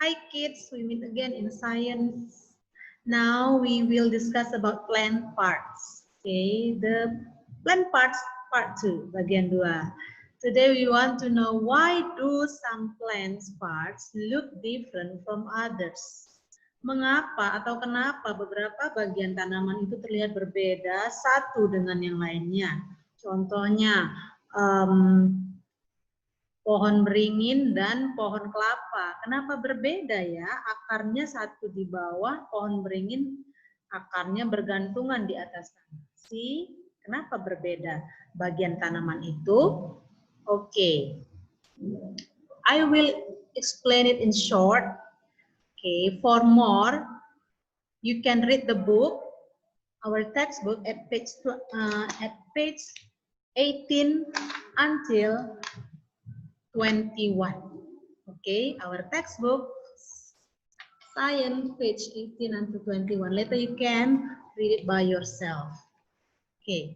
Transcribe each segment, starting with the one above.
Hi kids, we meet again in science. Now we will discuss about plant parts. Okay, the plant parts part 2, bagian 2. Today we want to know why do some plants parts look different from others. Mengapa atau kenapa beberapa bagian tanaman itu terlihat berbeda satu dengan yang lainnya. Contohnya, pohon beringin dan pohon kelapa. Kenapa berbeda ya? Akarnya satu di bawah, pohon beringin akarnya bergantungan di atas tanah. Kenapa berbeda bagian tanaman itu? Oke. I will explain it in short. Okay, for more, you can read the book, our textbook at page 18 until 21. Okay, our textbook, science, page 18 until 21. Later you can read it by yourself. Okay,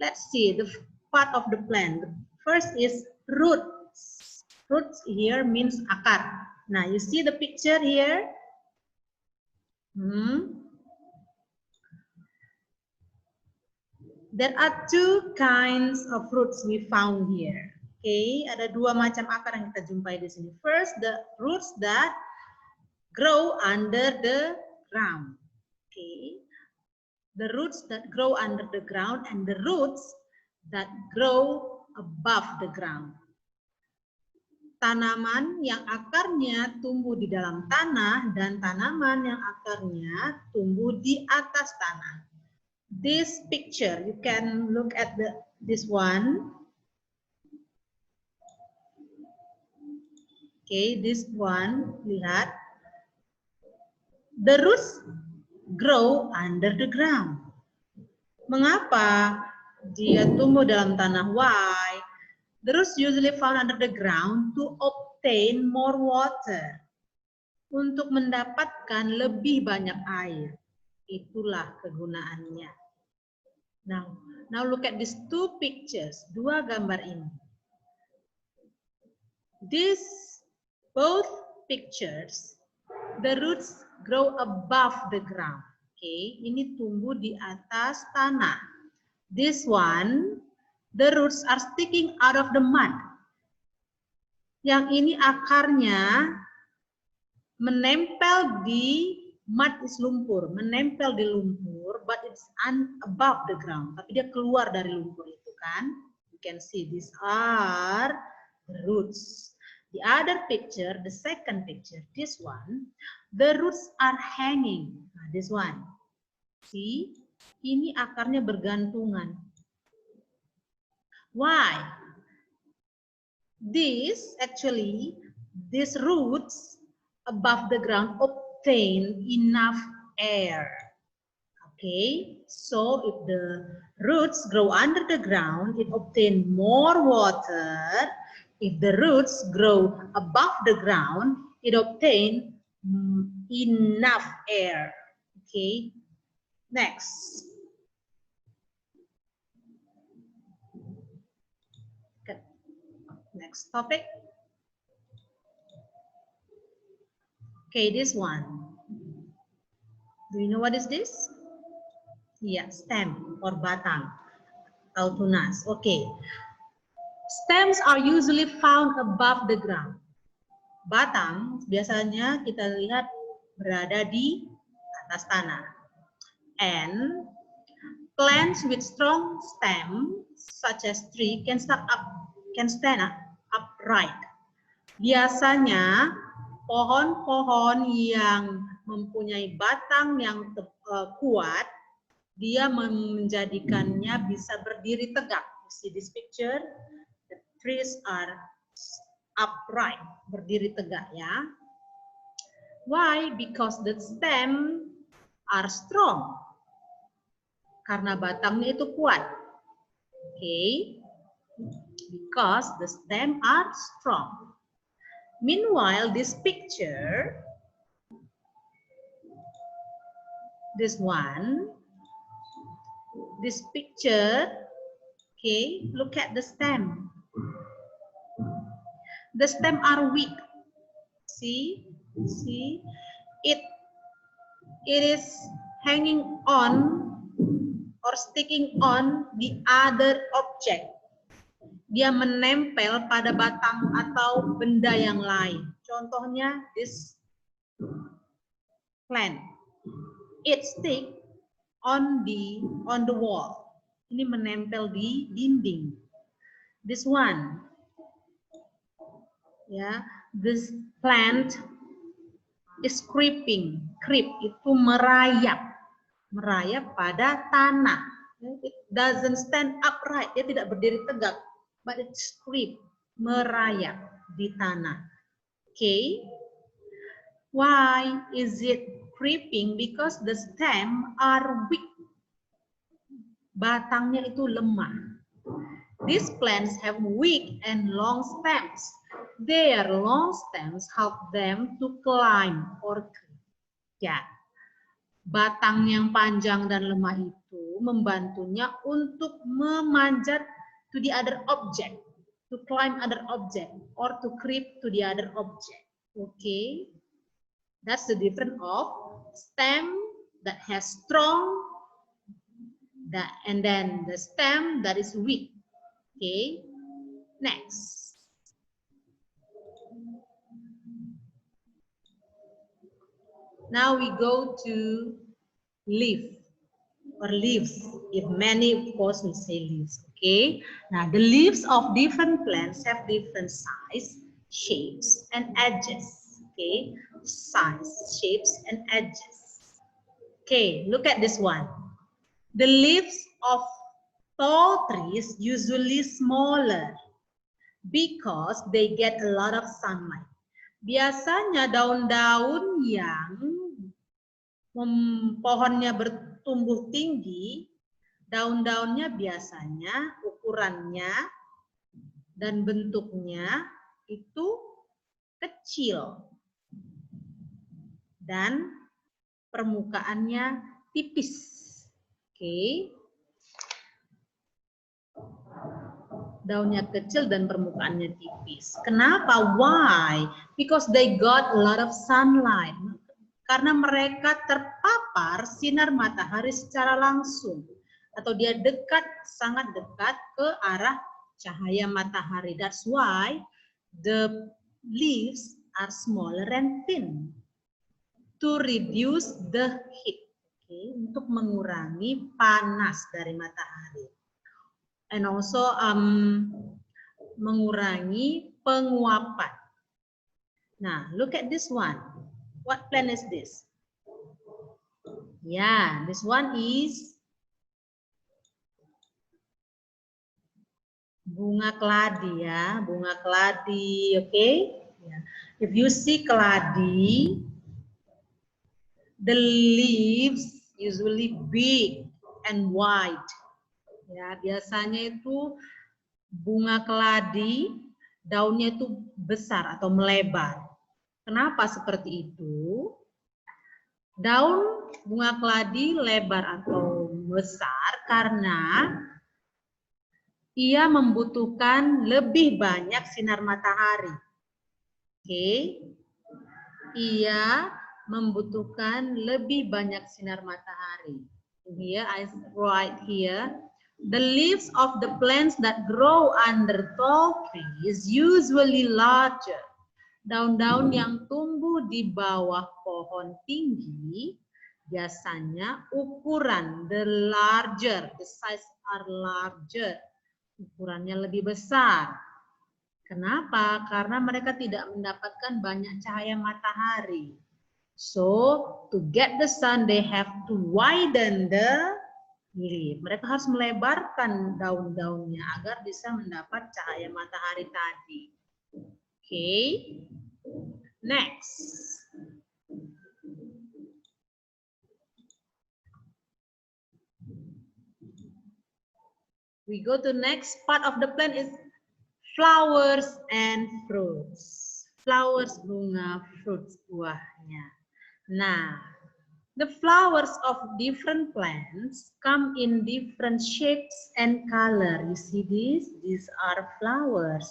let's see the part of the plant. The first is roots. Roots here means akar. Now you see the picture here. There are two kinds of roots we found here. Okay, ada dua macam akar yang kita jumpai di sini. First, the roots that grow under the ground. Okay, the roots that grow under the ground and the roots that grow above the ground. Tanaman yang akarnya tumbuh di dalam tanah dan tanaman yang akarnya tumbuh di atas tanah. This picture, you can look at this one. Okay, this one, lihat. The roots grow under the ground. Mengapa dia tumbuh dalam tanah? Why? The roots usually found under the ground to obtain more water. Untuk mendapatkan lebih banyak air. Itulah kegunaannya. Now look at these two pictures. Dua gambar ini. Both pictures, the roots grow above the ground. Okay, ini tumbuh di atas tanah. This one, the roots are sticking out of the mud. Yang ini akarnya menempel di mud is lumpur, menempel di lumpur, but it's above the ground. Tapi dia keluar dari lumpur itu kan. You can see these are the roots. The other picture, the second picture, this one, the roots are hanging. Nah, this one, see, ini akarnya bergantungan. Why? These roots above the ground obtain enough air. Okay, so if the roots grow under the ground, it obtain more water. If the roots grow above the ground, it obtain enough air. Okay, next. Next topic. Okay, this one. Do you know what is this? Yeah, stem or batang atau tunas. Okay. Stems are usually found above the ground. Batang biasanya kita lihat berada di atas tanah. And plants with strong stem, such as tree, can stand upright. Biasanya pohon-pohon yang mempunyai batang yang kuat, dia menjadikannya bisa berdiri tegak. You see this picture? The trees are upright, berdiri tegak ya. Why? Because the stem are strong. Karena batangnya itu kuat. Okay? Because the stem are strong. Meanwhile, this picture, this picture, okay, look at the stem. The stem are weak. See, See, it is hanging on or sticking on the other object. Dia menempel pada batang atau benda yang lain. Contohnya this plant. It stick on the wall. Ini menempel di dinding. This one. Ya, this plant is creeping. Creep itu merayap. Merayap pada tanah. It doesn't stand upright. Dia tidak berdiri tegak. But it's creep. Merayap di tanah. Okay. Why is it creeping? Because the stem are weak. Batangnya itu lemah. These plants have weak and long stems. Their long stems help them to climb or creep. Ya, batang yang panjang dan lemah itu membantunya untuk memanjat to the other object, to climb other object, or to creep to the other object. Okay, that's the difference of stem that has strong, and then the stem that is weak. Okay, next. Now we go to leaf or leaves. If many, of course, we say leaves. Okay. Now the leaves of different plants have different size, shapes, and edges. Okay, size, shapes, and edges. Okay, look at this one. The leaves of tall trees usually smaller because they get a lot of sunlight. Biasanya daun-daun yang pohonnya bertumbuh tinggi, daun-daunnya biasanya ukurannya dan bentuknya itu kecil dan permukaannya tipis. Oke. Daunnya kecil dan permukaannya tipis. Kenapa? Why? Because they got a lot of sunlight. Karena mereka terpapar sinar matahari secara langsung. Atau dia dekat, sangat dekat ke arah cahaya matahari. That's why the leaves are smaller and thin. To reduce the heat. Okay, untuk mengurangi panas dari matahari. And also mengurangi penguapan. Nah, look at this one. What plant is this? Yeah, this one is bunga keladi ya, bunga keladi, okay? Yeah. If you see keladi, the leaves usually big and wide. Ya, biasanya itu bunga keladi daunnya itu besar atau melebar. Kenapa seperti itu? Daun bunga keladi lebar atau besar karena ia membutuhkan lebih banyak sinar matahari. Oke. Ia membutuhkan lebih banyak sinar matahari. Here I write here. The leaves of the plants that grow under tall trees usually larger. Daun-daun yang tumbuh di bawah pohon tinggi biasanya ukuran the size are larger. Ukurannya lebih besar. Kenapa? Karena mereka tidak mendapatkan banyak cahaya matahari. So, to get the sun, they have to widen the leaf. Mereka harus melebarkan daun-daunnya agar bisa mendapat cahaya matahari tadi. Okay. Next. We go to next part of the plant is flowers and fruits. Flowers, bunga, fruits, buahnya. Nah, the flowers of different plants come in different shapes and color. You see this? These are flowers.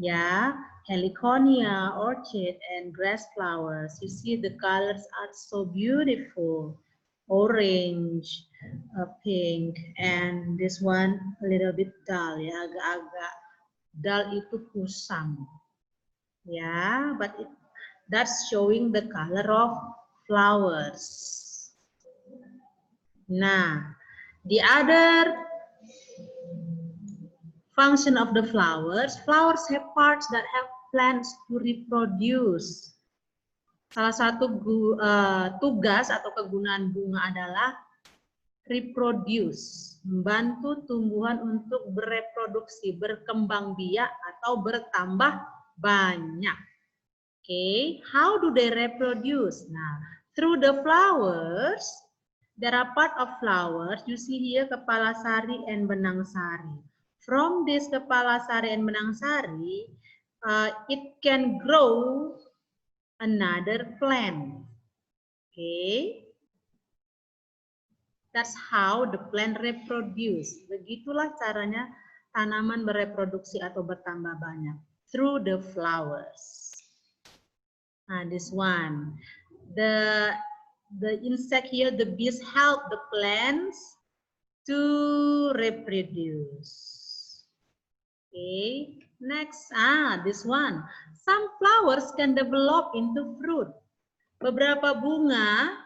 Ya, heliconia, orchid, and grass flowers. You see the colors are so beautiful. Orange, pink, and this one a little bit dull, ya, agak-agak dull itu kusam. Ya, but that's showing the color of flowers. Nah, the other function of the flowers have parts that help plants to reproduce. Salah satu tugas atau kegunaan bunga adalah reproduce, membantu tumbuhan untuk bereproduksi, berkembang biak atau bertambah banyak. Okay, how do they reproduce? Nah, through the flowers, there are part of flowers. You see here kepala sari and benang sari. From this kepala sari and benang sari, it can grow another plant. Okay, that's how the plant reproduce. Begitulah caranya tanaman bereproduksi atau bertambah banyak, through the flowers. Nah, this one, the insect here, the bees help the plants to reproduce. Okay, next, this one. Some flowers can develop into fruit. Beberapa bunga,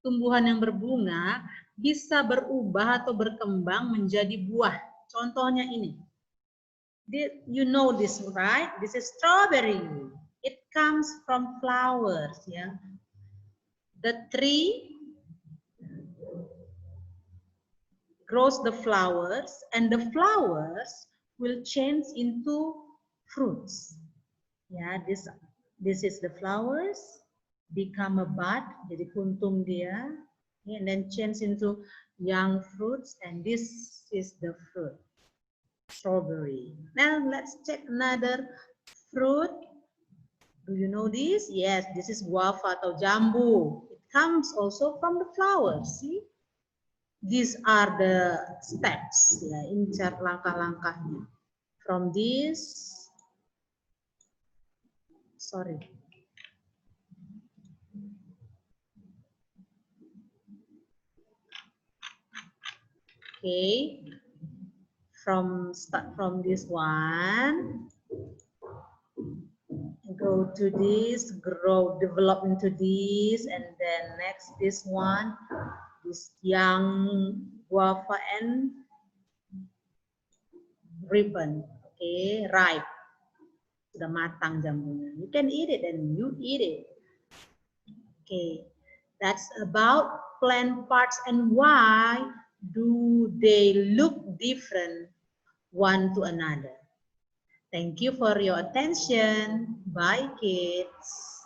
tumbuhan yang berbunga, bisa berubah atau berkembang menjadi buah. Contohnya ini. You know this, right? This is strawberry. It comes from flowers, ya. The tree grows the flowers, and the flowers will change into fruits. Ya, this is the flowers, become a bud, jadi kuntum dia, and then change into young fruits, and this is the fruit, strawberry. Now let's check another fruit. Do you know this? Yes, this is guava atau jambu. It comes also from the flowers. See, these are the steps. Ya, ini langkah-langkahnya. From this, sorry. Okay, start from this one, go to this, develop into this, and then next this one, this young guava and ribbon. Okay, ripe, sudah matang jambunya. You can eat it and you eat it. Okay, that's about plant parts and why do they look different one to another. Thank you for your attention. Bye, kids.